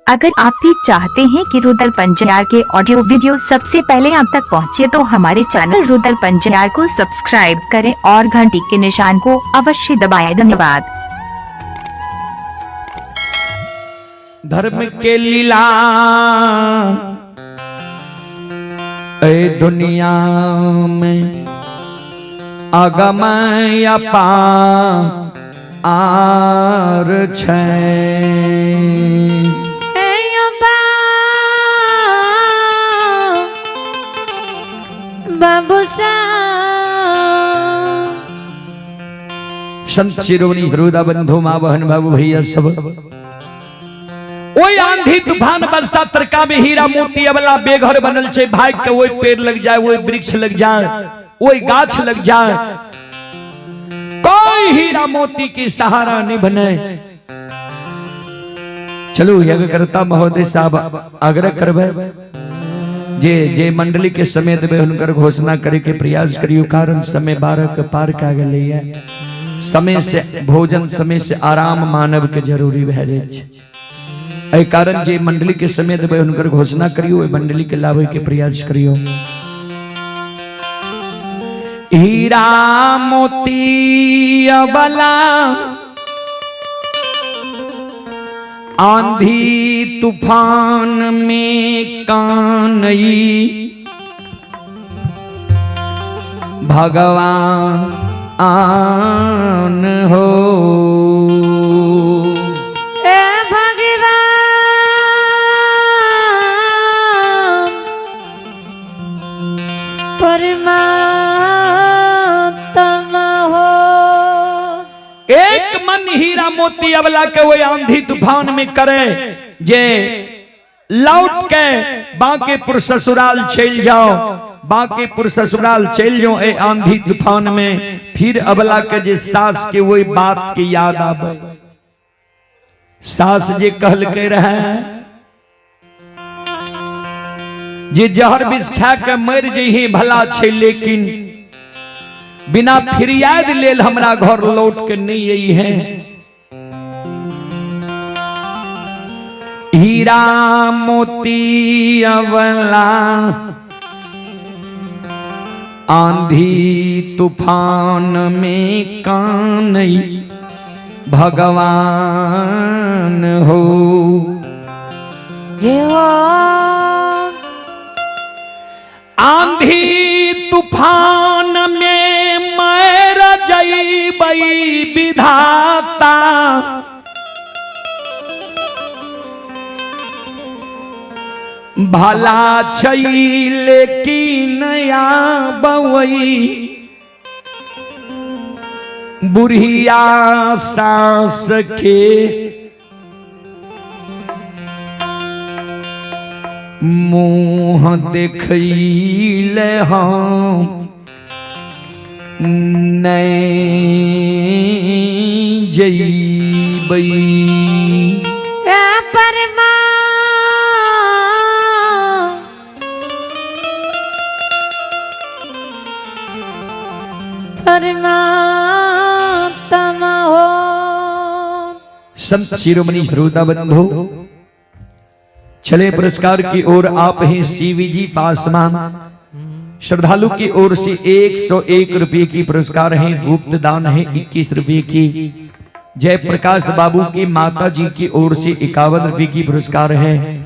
अगर आप भी चाहते हैं कि रुदल पंजयार के ऑडियो वीडियो सबसे पहले आप तक पहुंचे तो हमारे चैनल रुदल पंजयार को सब्सक्राइब करें और घंटी के निशान को अवश्य दबाएं। धन्यवाद। धर्म के लीला ए दुनिया में आगम आर बाबू संत शिरोमणि सरोदा बंधु माँ बहन बाबू भैया सब ओई आंधी तूफान बरसा तरका में हीरा मोती अबला बेघर बनल छे भाग के ओई पेड़ लग जाए ओई वृक्ष लग जाए ओई गाछ लग जाए कोई हीरा मोती की सहारा नहीं बने। चलो यज्ञ करता महोदय साहब आग्रह करबे जे जे मंडली के समय देवे हुनकर घोषणा करे के प्रयास करियो कारण समय 12 के पार का गेलै है। समय से भोजन समय से आराम मानव के जरूरी भए जाय छै। एहि कारण जे मंडली के समय देवे हुनकर घोषणा करियो ओहि मंडली के लाभे के प्रयास करियो। हीरा मोती अबला आंधी तूफान में कानई भगवान आन हो एक मन हीरा मोती अबला के वो आंधी तूफान में करे जे लौट के बांकेपुर ससुराल चल जाओ बांकेपुर ससुराल चल जाओ ए आंधी तूफान में फिर अबला के जे सास के वही बात की याद आवे। सास जे कहल के रहे जे जहर विष खा के मर जही भला छे लेकिन बिना फिरियाद लेल हमरा घर लौट के नहीं यही है। हीरा मोती अबला आंधी तूफान में कानई भगवान हो आंधी तूफान में मैर जईबई विधाता भला छई लेकिन आबई बुढ़िया सास के मुँह देखैले हम नहीं जईबई परमात्मा हो। संत शिरोमणि सरोदा बंधु चले पुरस्कार की ओर आप ही सीवीजी पासवान श्रद्धालु की ओर से 101 रुपये की पुरस्कार है। गुप्त दान है 21 रुपये की। जयप्रकाश बाबू की माता जी की ओर से 51 रुपये की पुरस्कार है।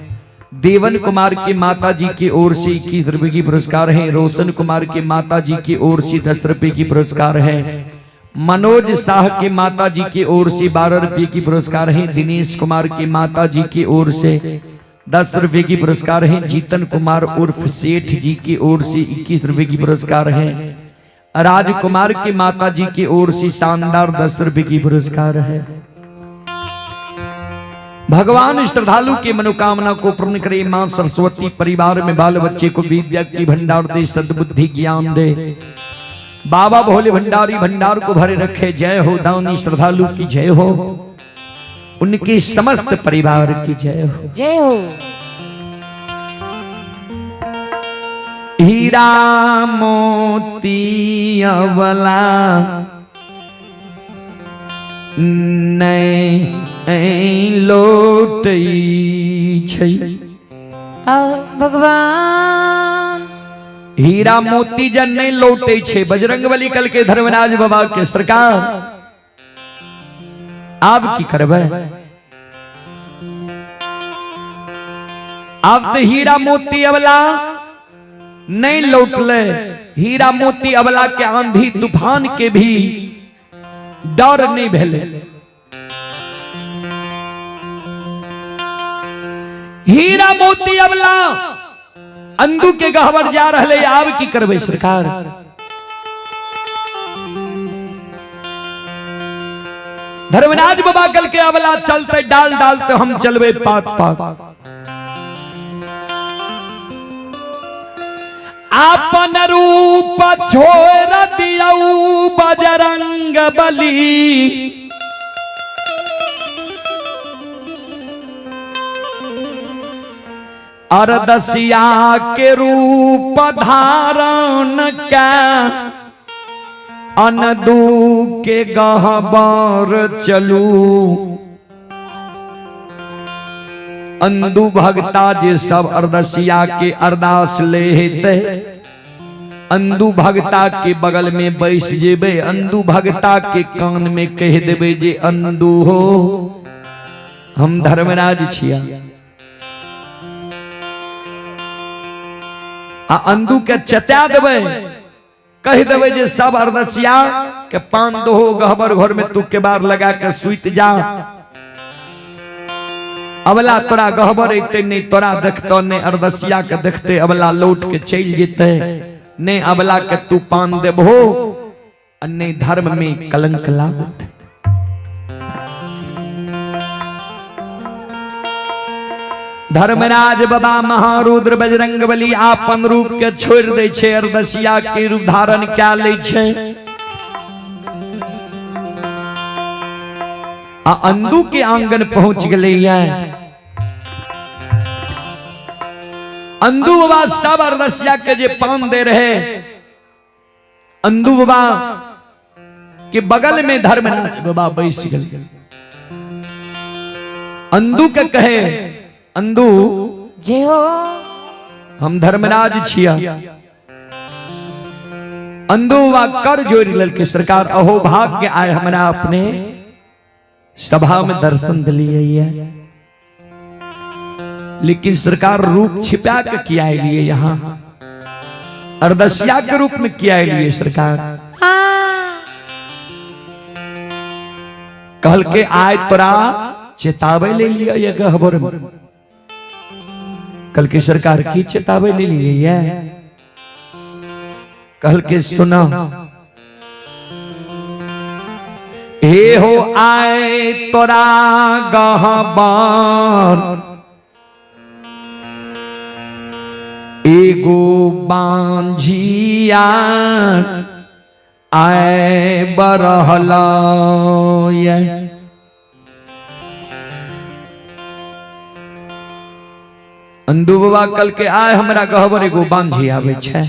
देवन कुमार की माता जी की ओर से 21 रुपये की पुरस्कार है। रोशन कुमार की माता जी की ओर से 10 रुपये की पुरस्कार है। मनोज शाह की माता जी की ओर से 12 रुपये की पुरस्कार है। दिनेश कुमार की माता जी की ओर से 10 रुपये की पुरस्कार है। जीतन कुमार उर्फ सेठ जी की ओर से 21 रुपये की पुरस्कार है। राजकुमार की माता जी की ओर से शानदार 10 रुपये की पुरस्कार है। भगवान श्रद्धालु की मनोकामना को पूर्ण करे। मां सरस्वती परिवार में बाल बच्चे को विद्या की भंडार दे, सद्बुद्धि ज्ञान दे। बाबा भोले भंडारी भंडार को भरे रखे। जय हो दानी श्रद्धालु की जय हो, उनके समस्त परिवार की जय हो। जय हो। हीरा मोती अबला नहीं लौटै छै। भगवान हीरा मोती जन नहीं लौटे छे। बजरंगबली कल के धर्मराज बाबा के सरकार आप की करबे। आप तो हीरा मोती अबला नहीं लौटले। हीरा मोती अबला के आंधी तूफान के भी डर नहीं भेले। हीरा मोती अबला अंधु के गहवर जा रहे आब की करबे सरकार। धर्मराज बाबा कल के अबला चलते डाल डालते हम चलबे पात पात। आपन रूप छोड़ दियऊ बजरंग बली। अरदसिया के रूप धारण का अनदू के गहबर चलू। अंधु भगता जे सब अरदसिया के अरदास ले हेते। अंधु भगता के बगल में बैस जेबे। अंधु भगता के कान में कह देबे जे अंधु हो हम धर्मराज छिया। आ अंधु के चटा देबे कह देबे जे सब अरदसिया के पान दो गहबर घर में तू के बार लगा के सुइत जा। अबला तोरा गहबर अते नहीं तोरा देखतो नहीं अरदसिया के देखते अबला लौट के चल जेते। नहीं अबला के तू पान देबहो अन्य धर्म में कलंक लागत। धर्मराज बाबा महारुद्र बजरंगबली आपन रूप के छोड़ दे छे। अरदसिया के रूप धारण क्या ले छे। आ अंधु के आंगन पहुंच गए। अंधु बाबा सब अरदसिया के जे पान दे रहे। अंधु बाबा के बगल में धर्मराज बाबा बैस गए। अंधु के कहे अंधु जय हो हम धर्मराज छिया। अंधु बाबा कर जोड़ ललके सरकार अहो भाग्य आए हमरा अपने सभा में दर्शन दिलिए। लेकिन सरकार रूप छिपा के किया लिए यहाँ अरदसिया के रूप में किया लिए सरकार। कहल के आय तोरा चेतावे ले लिया ये गहबर में। कल की सरकार की चेतावे ले लिए। कहल के सुना हे हो आए तोरा गहबर एगो बांझिया आए बरहला। अंधु बाबा कल के आए हमरा गहबर एगो बांझी आवे छे।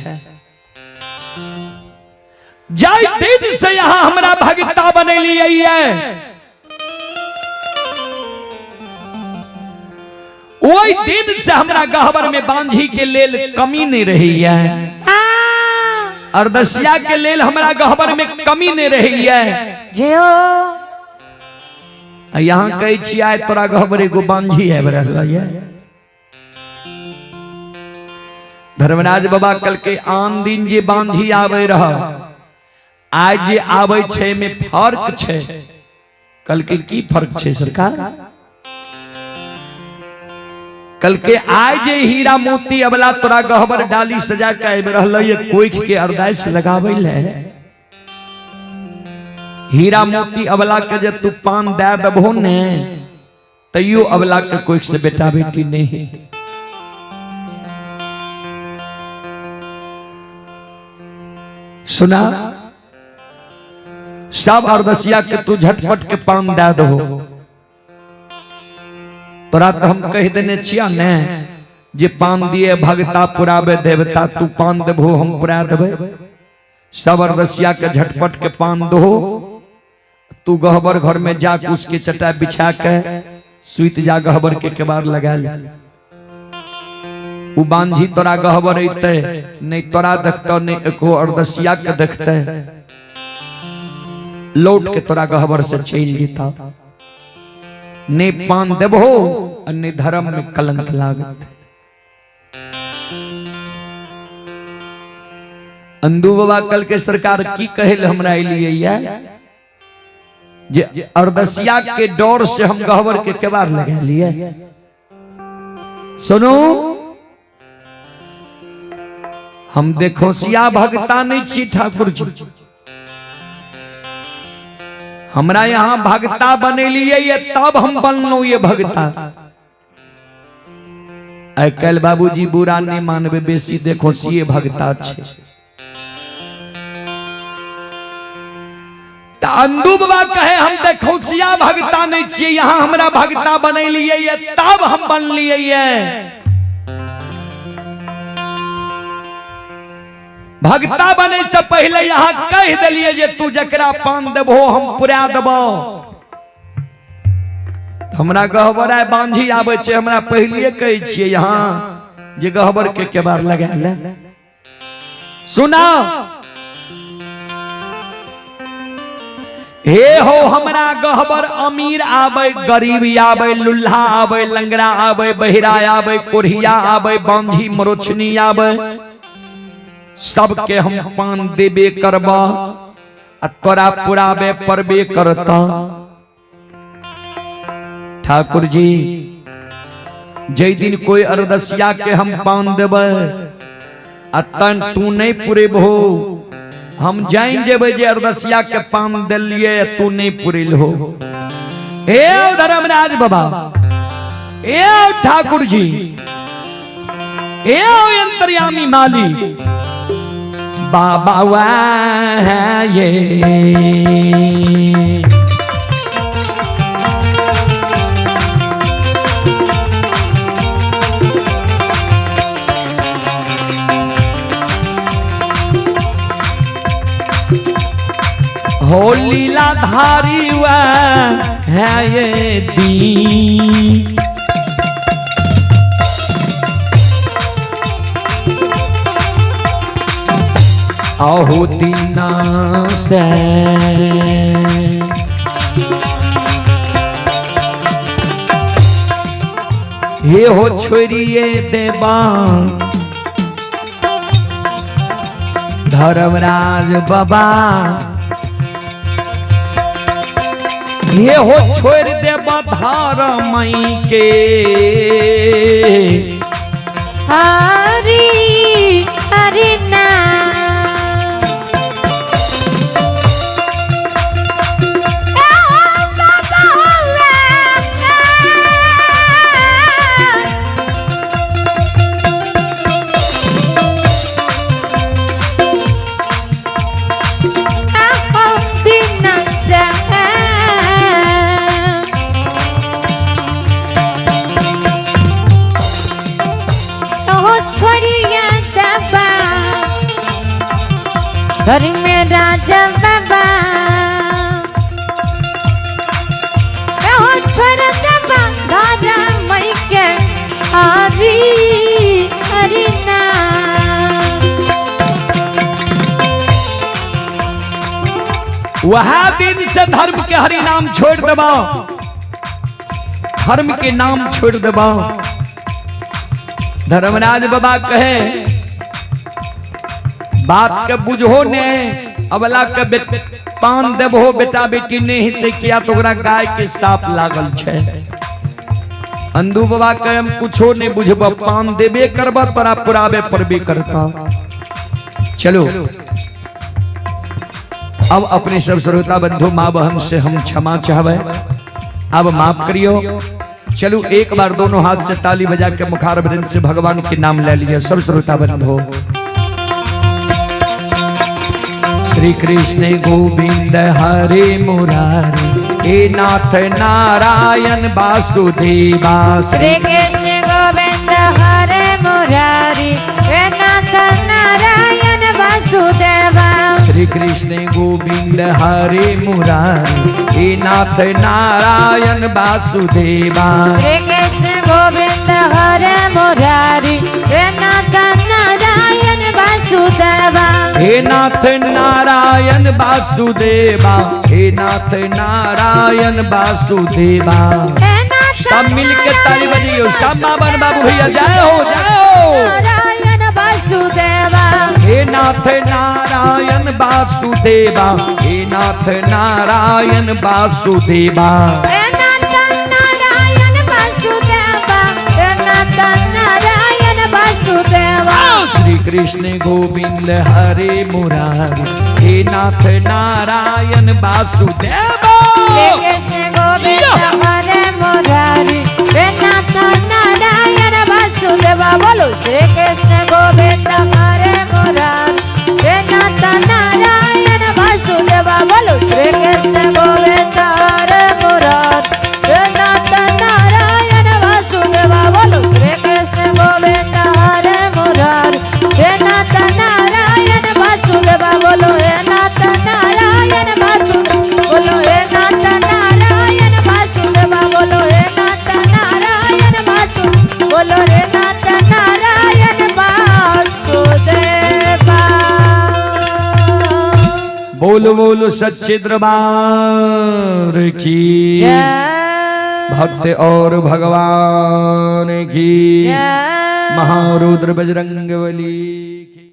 जाय दिन से यहाँ हमरा भगता बनेलिए। ओई दिन से हमरा गहबर में बांझी के लेल कमी नहीं रही है। अरदसिया के लेल हमरा गहबर में कमी नहीं रही है। जय हो यहाँ कहे छिया तोरा गहबर एगो बांझी है बरहला। धर्मराज बाबा कल के आन दिन जे बांझी आवे रहा आज जे आवे छे में फर्क छे। कल के की फर्क छे सरकार। कल के आज जे हीरा मोती अबला तोरा गहबर डाली सजा के आवे रहल ये कोइख के अरदास लगावे ले। हीरा मोती अबला के जे तू पान दे दबहो ने तैयो अबला के कोइख से बेटा बेटी नहीं। सुना सब अरदसिया के तू झटपट के पान दे दो। तोरा तो हम कह देने छिया ने जे पान दिए भगता पुरावे देवता तू पान देबो हम पुरा देबे। सब अरदसिया के झटपट के पान दो तू गहबर घर में जा उसके चटाई बिछा के सुइत जा, गहबर के केबाड़ लगा ले। उ बांझी तोरा गहबर अइते नहीं तोरा देखता नहीं एको अर्दसिया के देखते लौट के तोरा गहबर से चल जीता। ने पान देबो और ने धर्म में कलंक लागत। अंदू बाबा कल के सरकार की कहल हमरा लिए जे अर्दसिया के डर से हम गहबर के केबाड़ लगा लिए। सुनो हम देखोसिया भगता नहीं छी ठाकुर जी, हमरा यहाँ भगता बनेलिए ये तब हम बनलो ये भगता। आई कल बाबूजी बुरा नहीं मानबे, बेसी देखोसिए भगता छे। अंदू बाबा कहे हम देखौसिया भगता नहीं छिए, यहाँ हमरा भगता बनेलिए ये तब हम बनलिए ये। भगता बने से पहले यहाँ कह दिलिए जे तू जकरा पान देबो हम पुरा देबो। हमरा गहबर आय बांझी आवे छे, हमरा पहले कहे छिए यहाँ जे गहबर के केबाड़ लगा ले। सुना हे हो हमरा गहबर अमीर आवे गरीब आवे लुल्हा आवे लंगड़ा आवे बहिरा आवे कोढ़िया आवे बांझी मरोचनी आवे सबके हम पान देबे करबा आ तोरा पुराबे परबे करता। ठाकुर जी जय दिन कोई अर्दसिया के हम पान देबे आ तन तू नहीं पुरेबो, हम जान जेबे जे अर्दसिया के पान दिलिए तू नहीं पुरिल हो। ए धर्मराज बाबा, ए ठाकुर जी, ए अंतर्यामी माली बाबा वाह ये हो लीलाधारी है ये दी। आहो दीना से ये हो छोड़िए देवा धर्मराज बाबा, ये हो छोड़ दे बधार मई के। हरी हरि नाम घर में राजा बाबा छोड़ देबा राजा मई के। हरी हरि नाम वह दिन से धर्म के हरि नाम छोड़ देबा, धर्म के नाम छोड़ देबा। धर्मराज बाबा कहे बात के बुझो ने अबला के पान देबो बेटा बेटी ने हिते किया तो गाय के साप लागल छे। अंदू बाबा के हम कुछो नहीं बुझब, पान देबे करबा तोरा पुराबे परबे करता। चलो अब अपने सब श्रोता बंधु माँ बहन से हम क्षमा चाहबे, अब माफ करियो। चलो एक बार दोनों हाथ से ताली बजा के मुखार बदन से भगवान के नाम ले लिया सब श्रोता बंधु। श्री कृष्ण गोविंद हरे मुरारी हे नाथ नारायण वासुदेवा। श्री कृष्ण गोविंद हरे मुरारी हे नाथ नारायण वासुदेवा। श्री कृष्ण गोविंद हरे मुरारी हे नाथ नारायण वासुदेवा। श्री कृष्ण गोविंद हरे मुरारी हे नाथ नारायण वासुदेवा। हे नाथ नारायण वासुदेवा, हे नाथ नारायण वासुदेवा। सब मिलके ताली बजियो, सब मामन बाबू भैया जय हो नारायण वासुदेवा। हे नाथ नारायण वासुदेवा, हे नाथ नारायण वासुदेवा। हे नाथ नारायण वासुदेवा, हे नाथ नारायण वासुदेवा। श्री कृष्ण गोविंद हरे मुरारी हे नाथ नारायण वासुदेवा। श्री कृष्ण गोविंद हरे मुरारी हे नाथ नारायण वासुदेवा। बोलो श्री कृष्ण गोविंद हरे मुरारी हे नाथ नारायण वासुदेवा। बोलो श्री कृष्ण गोविंद हरे मुरारी हे नाथ नारायण वासुदेवा। बोलो श्री कृष्ण गोविंद हरे मुरारी हे नाथ नारायण वासुदेवा। बोलो हे नाथ नारायण वासुदेवा। बोलो हे नाथ नारायण वासुदेवा। बोलो हे नाथ नारायण वासुदेवा। बोलो हे नाथ नारायण वासुदेवा। बोल बोल सच्चे दरबार की जय भक्त और भगवान की जय महारुद्र बजरंगबली की।